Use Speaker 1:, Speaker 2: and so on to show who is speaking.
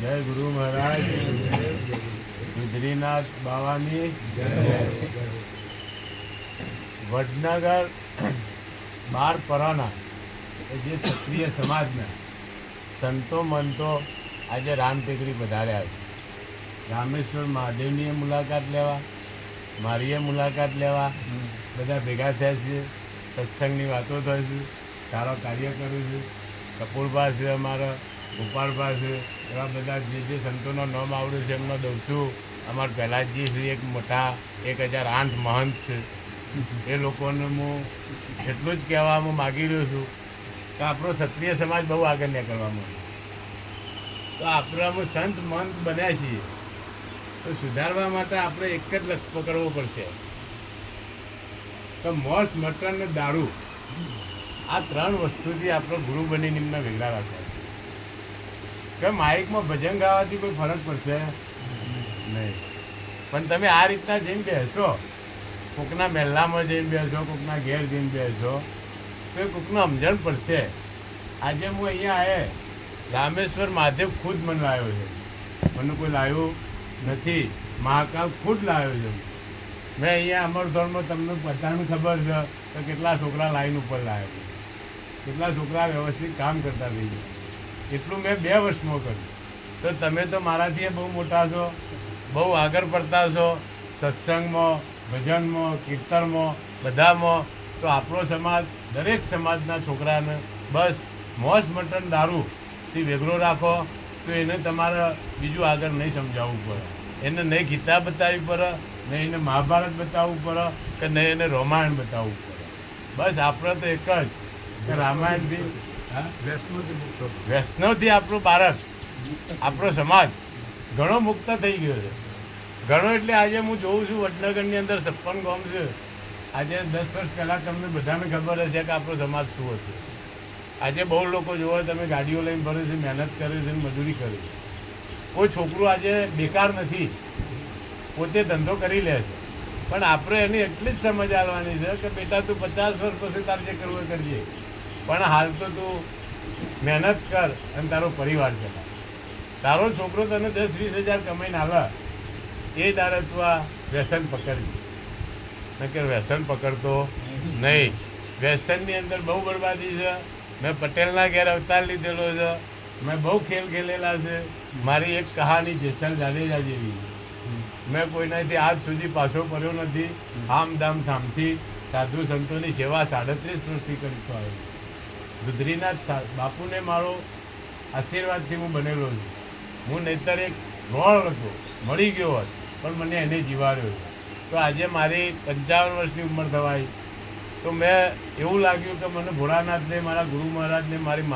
Speaker 1: જય ગુરુ મહારાજ, રુદ્રીનાથ બાવાની જય. વડનગર 12 પરાના જે ક્ષત્રિય સમાજના સંતો મંતો આજે રામટેકરી પધાર્યા છે. રામેશ્વર મહાદેવની મુલાકાત લેવા, મારીએ મુલાકાત લેવા બધા ભેગા થયા છે. સત્સંગની વાતો થાય છે, સારો કાર્ય કરું છું. કપૂરભા છે, અમારા ગોપાળભા છે, એવા બધા જે સંતોનો નામ આવડ્યું છે એમનો દઉં છું. અમારા પહેલાજી છે, એક મોટા 1008 મહંત છે. એ લોકોને હું એટલું જ કહેવા હું માગી રહ્યો છું કે આપણો ક્ષત્રિય સમાજ બહુ આગળ નીકળવામાં, તો આપણે અમે સંત મંત બન્યા છીએ, તો સુધારવા માટે આપણે એક જ લક્ષ્ય પકડવો પડશે કે મોસ મટન ને દારૂ, આ 3 વસ્તુથી આપણો ગુરુ બની નિમ્ન વેગળા રાખ્યા છે. કે માઇકમાં ભજન ગાવાથી કોઈ ફરક પડશે નહીં, પણ તમે આ રીતના જઈને બેસો, કોકના મહેલામાં જઈને બેસો, કોકના ઘેર જઈને બેસો, તો એ કોકને સમજણ પડશે. આજે હું અહીંયા આવે, રામેશ્વર મહાદેવ ખુદ મને લાવ્યો છે, મને કોઈ લાવ્યું નથી, મહાકાલ ખુદ લાવ્યો છે. મેં અહીંયા અમરધોરમાં તમને બધાને ખબર છે તો કેટલા છોકરા લાઈન ઉપર લાવ્યો છે, કેટલા છોકરા વ્યવસ્થિત કામ કરતા થઈ ગયા. એટલું મેં 2 વર્ષમાં કર્યું. તો તમે તો મારાથી બહુ મોટા છો, બહુ આગળ પડતા છો સત્સંગમાં, ભજનમાં, કીર્તનમાં, બધામાં. તો આપણો સમાજ, દરેક સમાજના છોકરાને બસ મોસ મટન દારૂથી વેગળો રાખો. તો એને તમારે બીજું આગળ નહીં સમજાવવું પડે, એને નહીં ગીતા બતાવવી પડે, નહીં એને મહાભારત બતાવવું પડે, કે નહીં એને રામાયણ બતાવવું પડે. બસ આપણે તો એક જ કે રામાયણથી, વૈષ્ણવથી આપણું ભારત, આપણો સમાજ ઘણો મુક્ત થઈ ગયો છે. ઘણો એટલે આજે હું જોઉં છું વડનગરની અંદર 56 ગામ છે. આજે 10 વર્ષ પહેલાં તમને બધાને ખબર હશે કે આપણો સમાજ શું હતો. આજે બહુ લોકો જોવો, તમે ગાડીઓ લઈને ફરે છે, મહેનત કરે છે, મજૂરી કરે છે. કોઈ છોકરું આજે બેકાર નથી, પોતે ધંધો કરી લે છે. પણ આપણે એની એટલી જ સમજ આવવાની છે કે બેટા તું 50 વર્ષ પછી તારે જે કરવું એ કરજે, પણ હાલ તો તું મહેનત કર અને તારો પરિવાર ચલાવ. તારો છોકરો તને 10-20 હજાર કમાઈને આવે, એ દાડે તું આ વ્યસન પકડજે, નકર વ્યસન પકડતો નહીં. વ્યસનની અંદર બહુ બરબાદી છે. મેં પટેલના ઘેર અવતાર લીધેલો છે, મેં બહુ ખેલ ખેલેલા છે. મારી એક કહાની જેસલ જાડેજા જેવી, મેં કોઈનાથી આજ સુધી પાછો પડ્યો નથી. આમ દામ થામથી સાધુ સંતોની સેવા 37 વર્ષથી કરતો આવ્યો. રુદ્રીનાથ બાપુને મારો આશીર્વાદથી હું બનેલો છું. હું નહીંતર એક રોળ હતો, મળી ગયો હોત, પણ મને એને જીવાડ્યો. તો આજે મારી 55 વર્ષની ઉંમર થવાય, તો મેં એવું લાગ્યું કે મને ભોળાનાથને, મારા ગુરુ મહારાજને, મારી